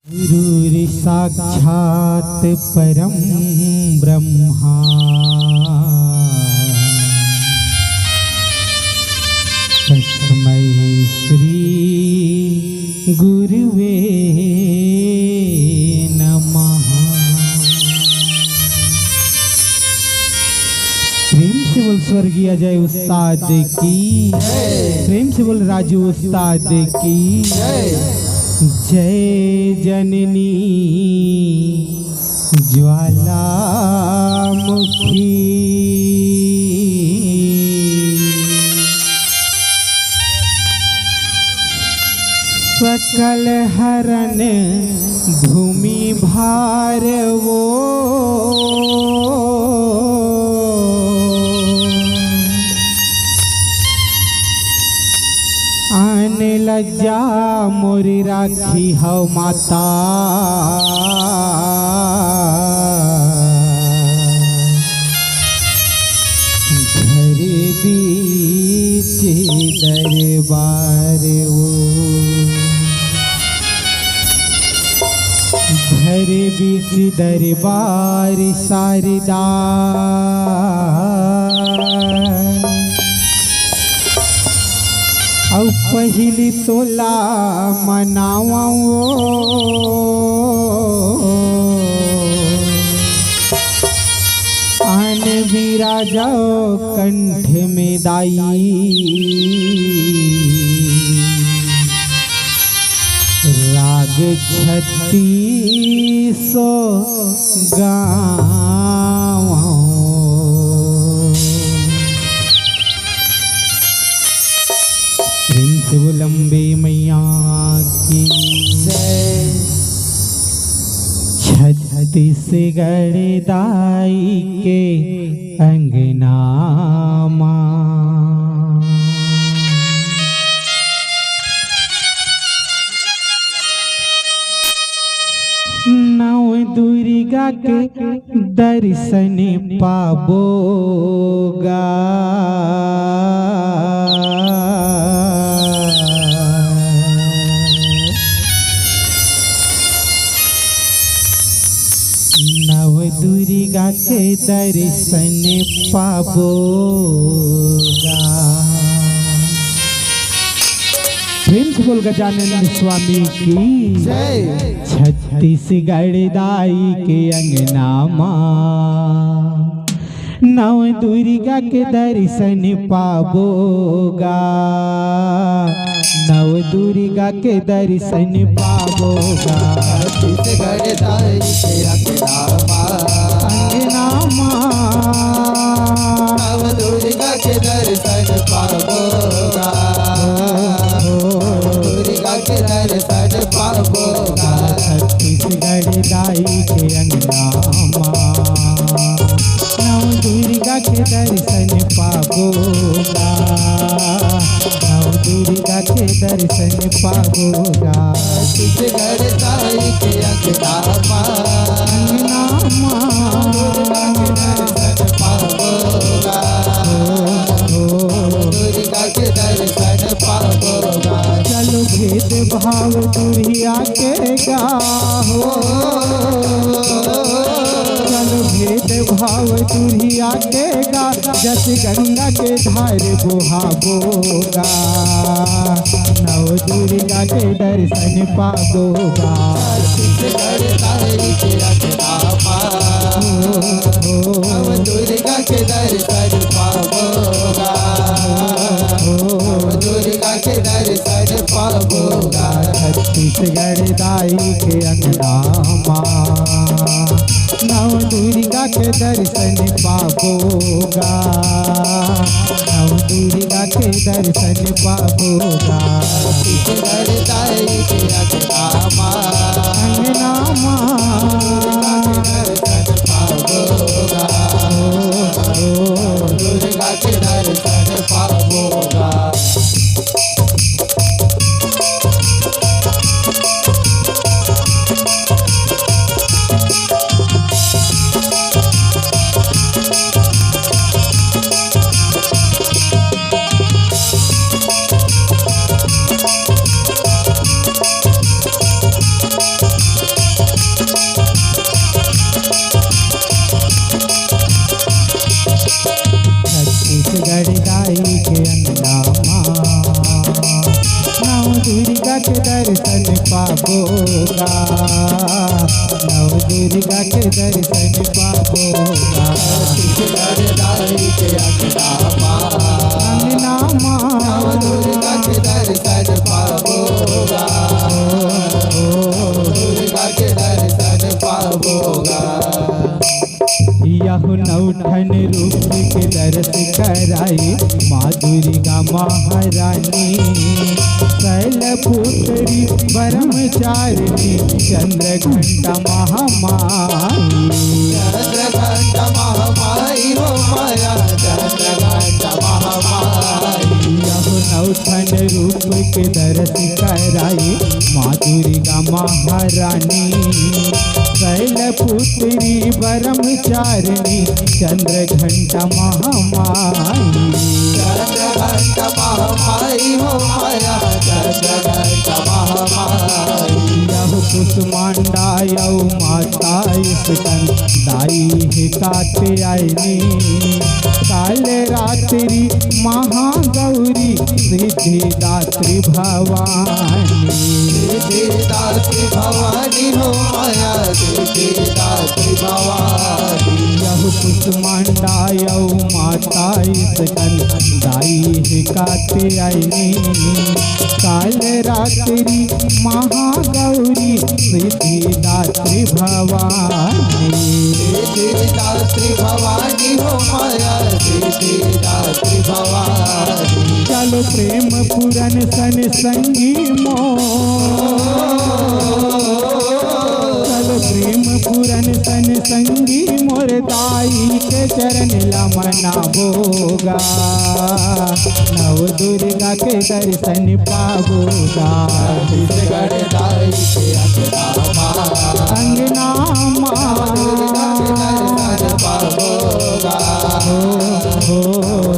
गुरुर् साक्षात् परं ब्रह्मा तस्मै श्री गुरुवे नमः। प्रेम से बोल स्वर्गीय अजय उस्ताद की, प्रेम से बोल राजू उस्ताद की जय। जननी ज्वालामुखी सकल हरण भूमि भार वो आन लज्जा मोरी राखी हो माता। घर बीच दरबार वो, घर बीच दरबार शारदा औ पहली तोला मनावा आन वीरा जाओ कंठ में दाई। राग 3600 गाँव प्रेम से वो लंबे मैया की जय। छत्तीसगढ़ दाई के अंगना माँ, नव दुर्गा के दर्शन पाबोगा। नव दुर्गा के दर्शन पाबोगा। प्रेम से बोल गजानन स्वामी की जय। छत्तीसगढ़ दाई के अंगना माँ, नव दुर्गा के दर्शन पाबोगा। नव दुर्गा के दर्शन पाबोगा। छत्तीसगढ़ दाई के अंगना माँ, नव दुर्गा के दर्शन पाबोगा। दुर्गा के दर्शन पाबोगा। छत्तीसगढ़ दाई के अंगना माँ, नव दुर्गा के दर्शन पाबोगा। नव दुर्गा के दर्शन पाबोगा। छत्तीसगढ़ दाई के अंगना दुर्गा के दर्शन पाबोगा। दुर्गा के दर्शन पाबोगा। चलो भेद भाव दुरिया के गाहो, चलो भेद भाव दुरिया के गा। जस गंगा के धार बोहाबोगा। नव दुर्गा के दर्शन पाबोगा। छत्तीसगढ़ दाई के अंगना नव दुर्गा के दर्शन पाबोगा। दुर्गा के दर्शन पाबोगा। छत्तीसगढ़ दाई के अंगना माँ, नव दुर्गा के दर्शन पाबोगा। नव दुर्गा के दर्शन पाबोगा। छत्तीसगढ़ दाई के अंगना अंगना माँ, दर्शन पाबोगा। दुर्गा के दर्शन पाबोगा। पाबोगा, नव दुर्गा के दर्शन पाबोगा। दाई के अंगना अंगना नव दुर्गा के दर्शन पाबोगा, दुर्गा के दर्शन पाबोगा। यहु नौठन रूप के दर्श कराई माँ दुर्गा महारानी, शैलपुत्री ब्रह्मचारिणी चंद्र घंटा महामाई। चंद्र घंटा महामाई हो माया, चंद्र घंटा महामाई। यहु नौठन रूप के दर्श कराई माँ दुर्गा महारानी, शैलपुत्री ब्रह्मचारिणी चंद्र घंटा महामाई। चंद्र घंटा महामाई हो माया, चंद्र घंटा महामाई। यहु कुसुमांडा यौ माता स्कंद दाई है कात्यायनी, काल रात्रि महागौरी सिद्धिदात्री भवानी। सिद्धिदात्री भवानी हो माया, सिद्धिदात्री भवानी। यहु कुसुमांडा यौ माता स्कंद दाई है कात्यायनी, काल रात्रि महागौरी सिद्धिदात्री भवानी। सिद्धिदात्री भवानी हो माया, सिद्धिदात्री भवानी। चलो प्रेम पूरन सन संगी चलो प्रेम पूरन सन संगी मोर दाई के चरण लमना बोगा, नव दुर्गा के दर्शन पाबोगा। छत्तीसगढ़ दाई के अंगना दर्शन पाबोगा,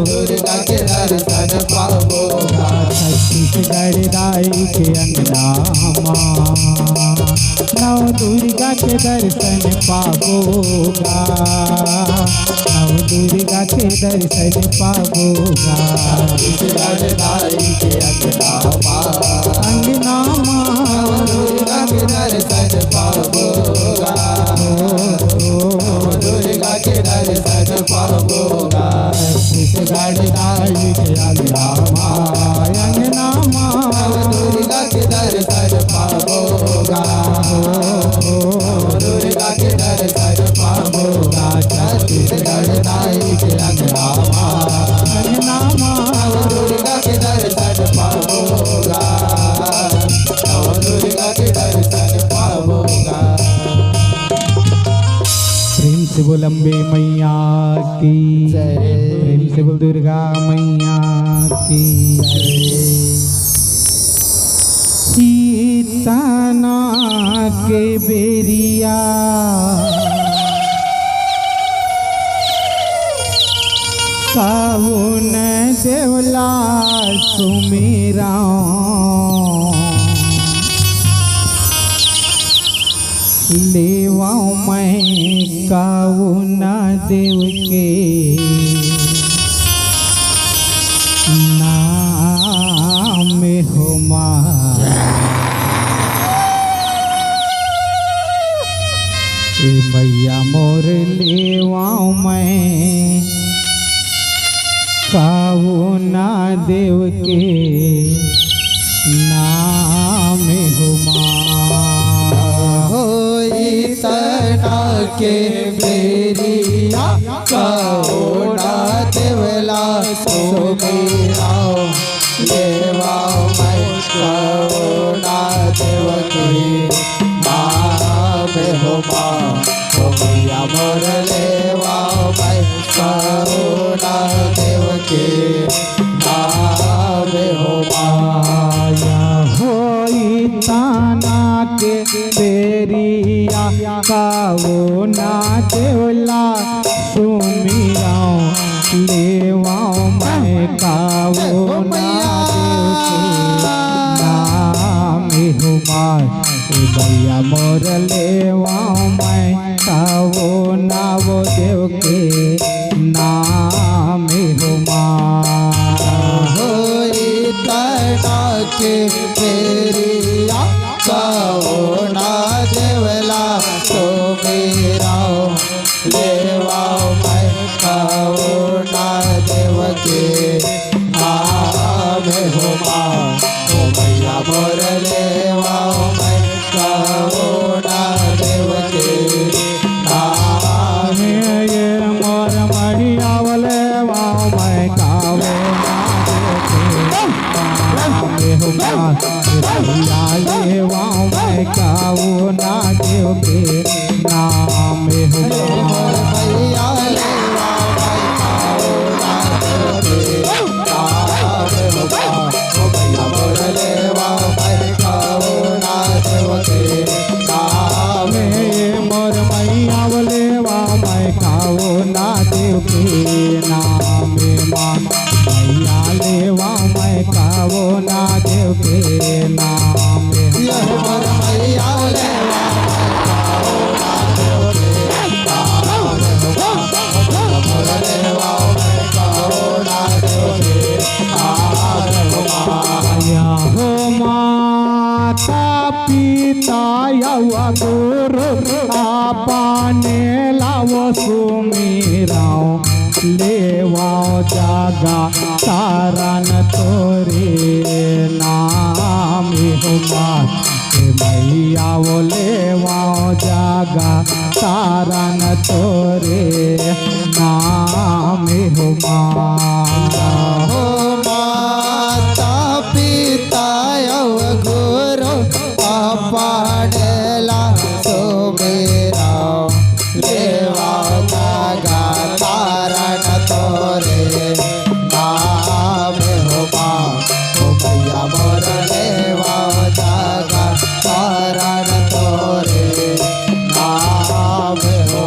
दुर्गा के दर्शन पाबोगा। छत्तीसगढ़ दाई के अंगना नव दुर्गा के दर्शन पाबोगा, नव दुर्गा के दर्शन पाबोगा। छत्तीसगढ़ दाई के अंगना दुर्गा के दर्शन पाबोगा, दुर्गा के दर्शन पाबोगा। छत्तीसगढ़ दाई के अंगना दुर्गा के दर्शन पाबोगा, दुर्गा के दर्शन पाबोगा। छत्तीसगढ़ दाई के अंगना दुर्गा के दर्शन पाबोगा, दुर्गा के दर्शन पाबोगा। प्रेम से बोल अम्बे मैया की जय। प्रेम से बोल दुर्गा मैया की सीताना के बेरिया कौन देवला सुमेरा, लेवाऊं मैं कौन देव के नाम हो मैया मोर लेवाऊं मैं कौन देव के नाम हो होई तना के बेरिया कौना देवला सुमेरा, लेवा मैं कौना देव के नाम हो मैया मोर लेवा मैं कौना देव के नाम हो माया होई ताना के बेरिया कौना देवला सुमिरा, लेवाऊं मैं कौना देव के नाम हो भैया मोर लेवाऊं मैं कौना वो देव के नाम हो होई तना के बेरिया कौन ना देव के नाम ये मोर मैया बोले वाओ मैं कावो ना देव के नाम भैया ले वाओ मैं कावो ना देव के नाम मोर भैया ले मैं खाओ ना देव के नाम ओ भैया मोर ले मैं खाओ ना देव के नाम मोर मैया बोले वाओ मैं खाओ ना देव के नाम माँ मैया ले वाओ मैं खाओ ना देव के नाम मोर भैया ले मैं खाओ ना देव के नाम मोर ले मैं खाओ ना देव के नाम या हो माता पिता यवा गुरु आपने लावो सुमीराओ लेवाओ जागा तारन तोरे नाम हो मैया वो लेवाओ जागा तारन तोरे नाम हो हो माता पिता यव गुरु पाड़ेला सो मेरा देवा जागा तारण तोरे नाम हो भैया मोर देवा जागा तारण तोरे नाम हो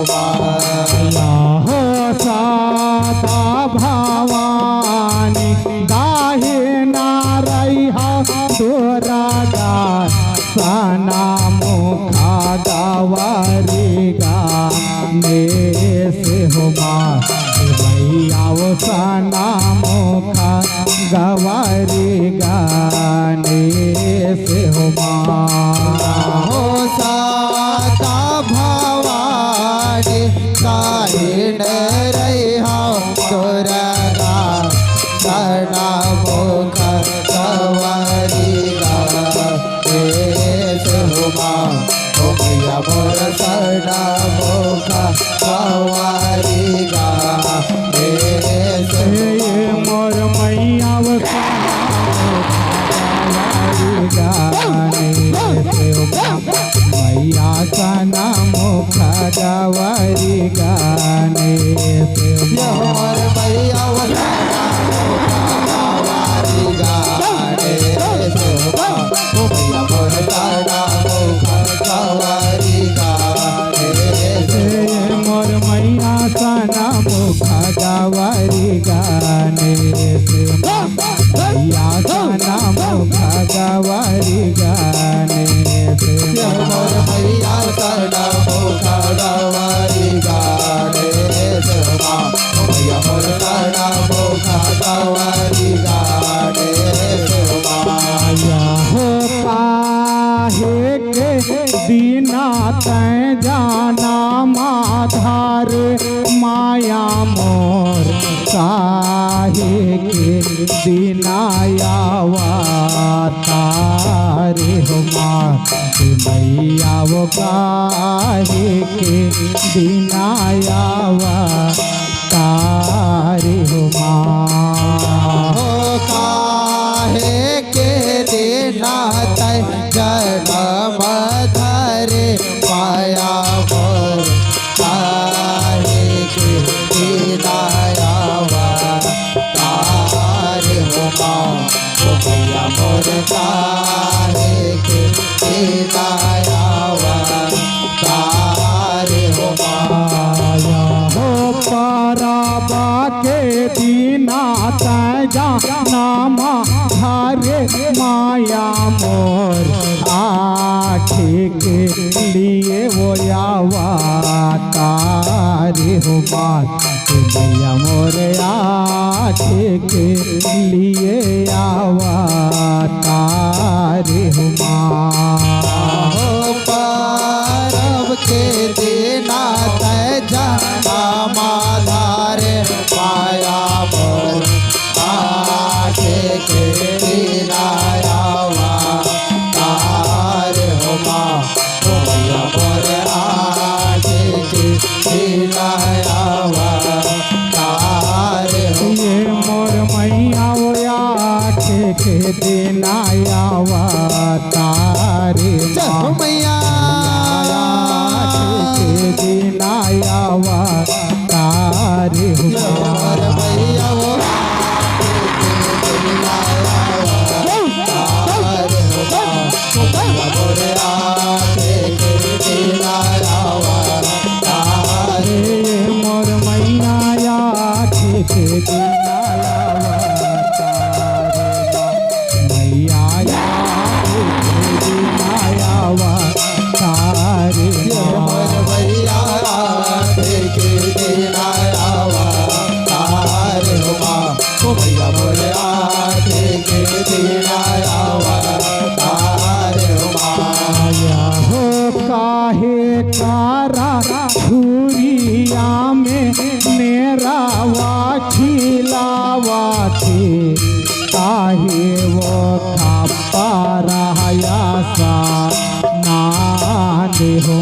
हो साता भवानी गाहे नारई दोरागा सना मुखा गवारी गाने से हो भैया वो सना मुखा गवारी गाने से हो हो साता भवानी काहिन रही तोरगा सना मुख गवारी हो भैया मोर सना मुख गवारी मोर मैया वो मैया सना मुख गवारी गाने मोर भैया गवारी गाने हो भैया मोर सना मुख गवारी गाने मोर मैया सना मुख गवारी गाने मैया सना मुख गवारी गाने मोर भैया सना मुख गवारी गाने भैया मोर सना मुख गवारी गाने हो काहे के बिना तै जाना माधार माया मोर काहे के बिना आवा तारे हो मैया वो काहे के बिना आवा तारे हो हो काहे के देना तय जन्म धरे पाया मोर काहे के देना आवा तारे हो भैया मोर काहे के देना आवा तारे हो हो पराबा के दीना जाना धारे माया मोर आखे के लिए वो आवा तारे हो मैया मोर आखे के लिए आवा तारे हो पारब के देना तय जाना माधारे पाया मोर आगे के देना आवा तार हो काहे कारा छुरिया में मेरा वाखिलावा थे काहे वो खापा रहा सा ना देहो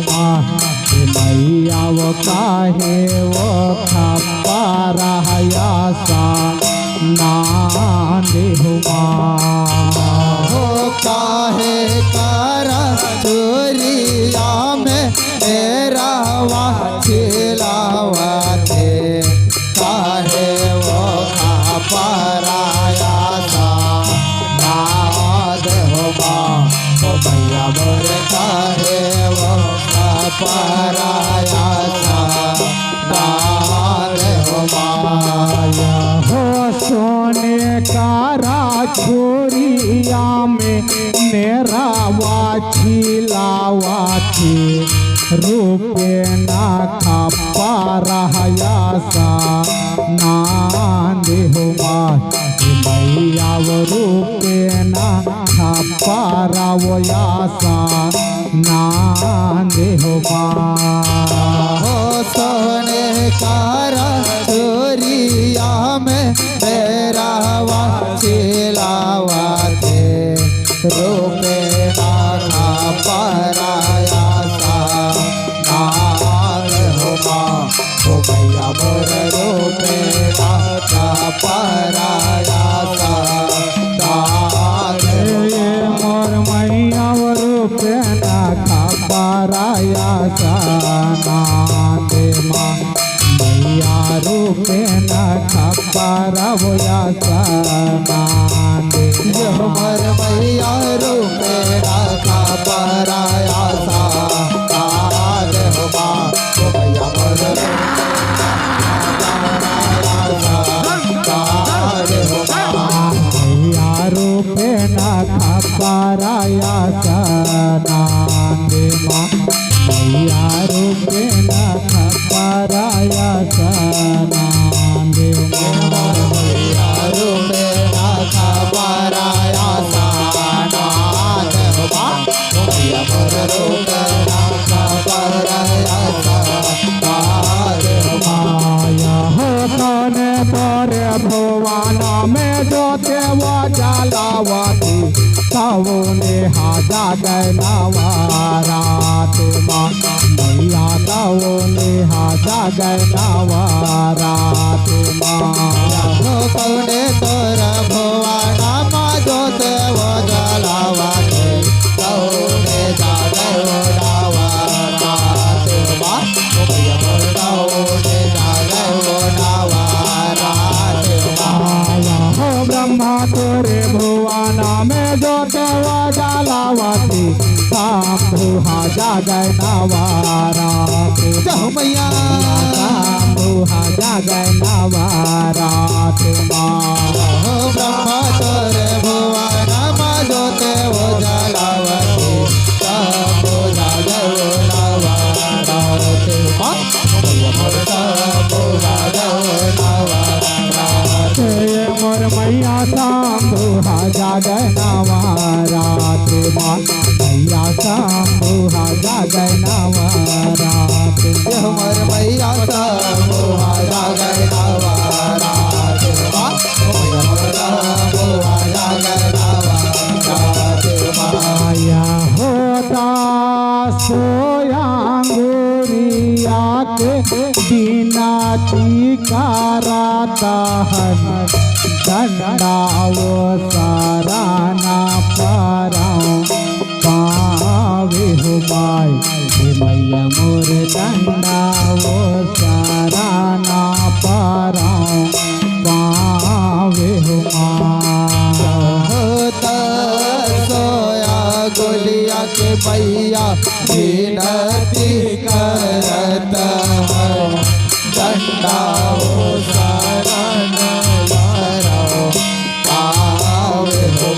मैया वो काहे वो खापा रहा सा ना देहो हो काहे कारा चोरिया में मेरा वाखिलावा थे काहे वो खापराया सा नाद हो मैया मोर काहे वो खापराया सा नाद हो माया हो सोने कारा छोरिया में मेरा वाखिलावा थे रूपे ना खापा रहा सा ना देहो मैया वो रूपे ना खापा रहा सा ना देहो हो सोने कारा चोरिया में मेरा वाखिलावा थे रूपे नाखा पराया सा नाग हो मैया मोर रूपे नाखा पराया सा नाग ये मोर मैया वो रूपे ना खापा रहा सा ना दे मैया रूपे ना खापा रहा सा ना दे हमर मैया रूपे नाखा पराया सा नाग हो मैया मोर मैया रूपे ना खापा रहा सा ना दे मैया रूपे ना खापा रहा सा ना दे मैया रूपे नाखा पराया सा नाग हो मैया मोर रूपे नाखा पराया सा नाग हो माया हो कौन पर भुवाना में जो देवा जलावती कौने हाजा गनावारात मैया कौने हाजा गनावारात हो कौने तोरा भुवाना मा जो देव जलावा थे कौने जागे ओडावा रात मा मैया मोर कौने जागे ओडावा रात मा माया हो ब्रह्मा तोरे भुवाना में जो देवा जलावती शंभु हाजा गनावारात जय मैया शंभु हाजा गनावारात हो ब्रह्मा तोरे भुवाना मा जो देव जलावती शंभु जागे ओडावा रात मा मैया मोर शंभु जागे ओडावा रात ये मोर मैया शंभु हाजा गनावारात मैया शंभु हाजा गनावारात हमर मैया शंभु हाजा गनावा रात मा मैया मोर शंभु हाजा गनावा रात मा माया होता सोयांगुरिया के बिना की कराता हन दंडाओ सारा ना पाराऊं पावे हो माय मैया मोर दंडाओ सारा ना पाराऊं पावे हो माय होता सोया गोलिया के भैया विनती करत है डंडाओ शरण लहराओ पावे हो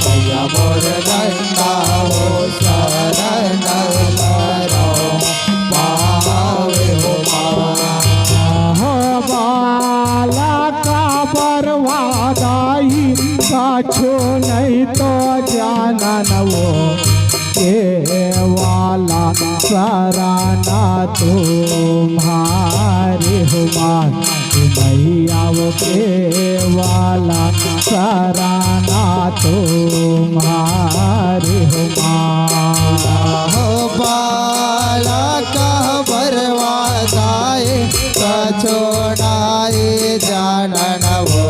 भैया मोर डंडाओ शरण लहराओ पावे हो सराना तुम्हारे हो मान मैया वो के वाला सराना तुम्हारे हो मान हो बाला का बरवादाए छोड़ाए जानन वो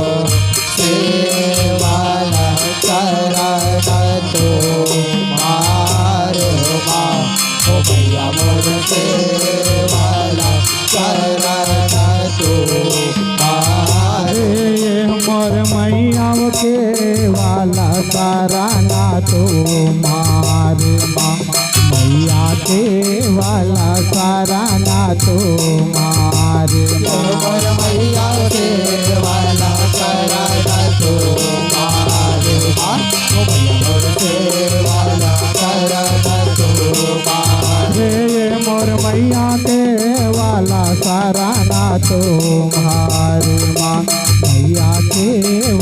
सेवाला करना तुम्हारे माँ हो भैया मोर सेवाला करना तुम्हारे मोर मैया के वाला सराना तुम्हारे माँ मैया के वाला सराना तुम्हारे मोर मैया सेवाला करना तुम्हारे माँ हो भैया मोर सेवाला करना तुम्हारे मोर मैया के वाला सराना तुम्हारे माँ मैया के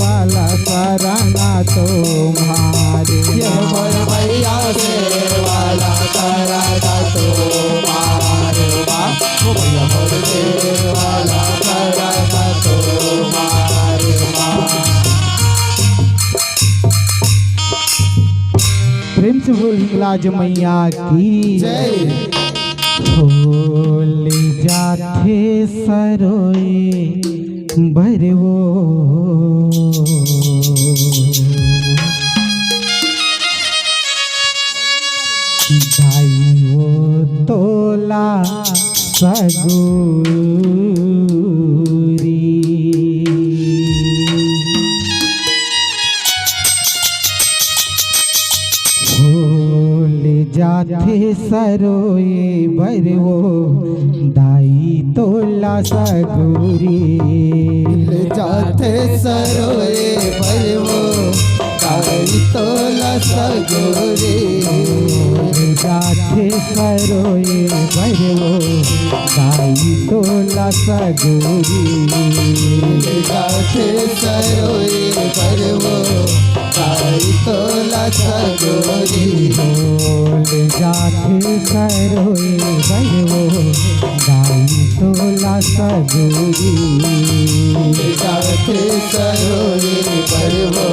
वाला सराना तुम्हारे मोर मैया सेवाला करना तुम्हारे माँ हो भैया मोर सेवाला करना तुम्हारे माँ। प्रेम से बोल हिंगलाज मैया की जय। होले जाथे सरोए भरवो जाइयो तोला सगुरी होले जाथे सरोए भरवो दाई तोला सगुरी जाते सरोए भरवो काई तोला सगोरी जाथे सरोए भरवो दाई तोला सगुरी जाते सरोए भरवो काई तोला सगोरी बोले जाथे सरोए भरवो दाई तोला सगुरी जाते सरोए भरवो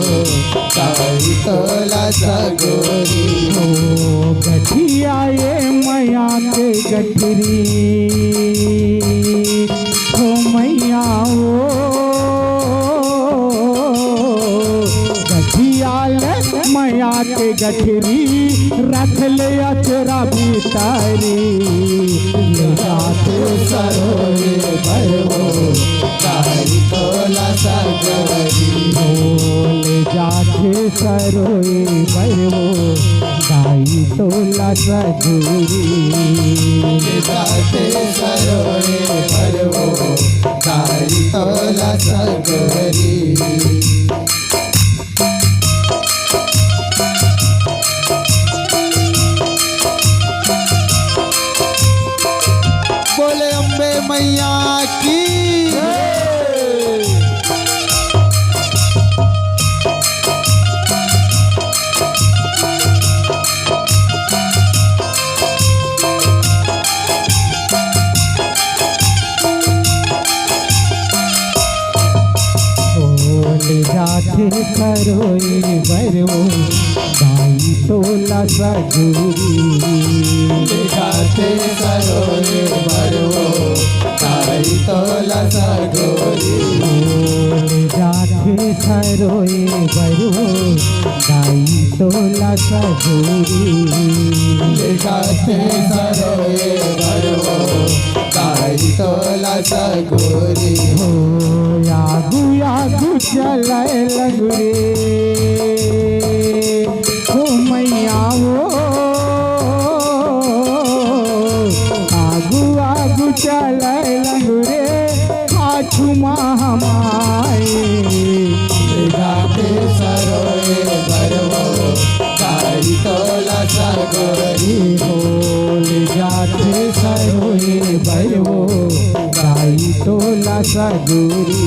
काई तोला सगोरी ओ गठिया ये मैया के गठरी हो मैया ओ गठिया ले मैया के गठरी रख ले अचरा भीतरी ले जाते सरोए भरवो काई तोला सगोरी बोले जाते सरोए भरवो दाई तोला सगुरी जाते सरोए भरवो काई तोला सगोरी बोले अम्बे मैया की बोले जाते सरोए भरवो दाई तोला सगुरी जाते सरोए भरवो काई तोला सगोरी बोले जाते सरोए भरवो दाई तोला सगुरी जाते सरोए भरवो काई तोला सगोरी हो यागु यागु चलाए लगरे हो मैया वो आगु आगु चलाए लगरे आछू हमारे जाते सरोए भरवो काई तोला सगोरी बोले जाते सरोए भरवो दाई तोला सगुरी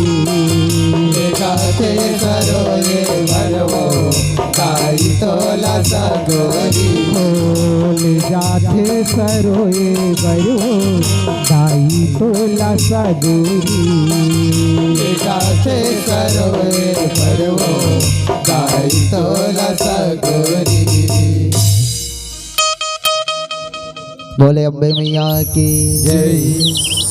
जाते सरोए भरवो काई तोला सगोरी बोले जाते सरोए सरोए भरो दाई तोला सदुरी गाथे सरोए भरवो गाई तोला सगोरी। बोले अम्बे मैया की जय।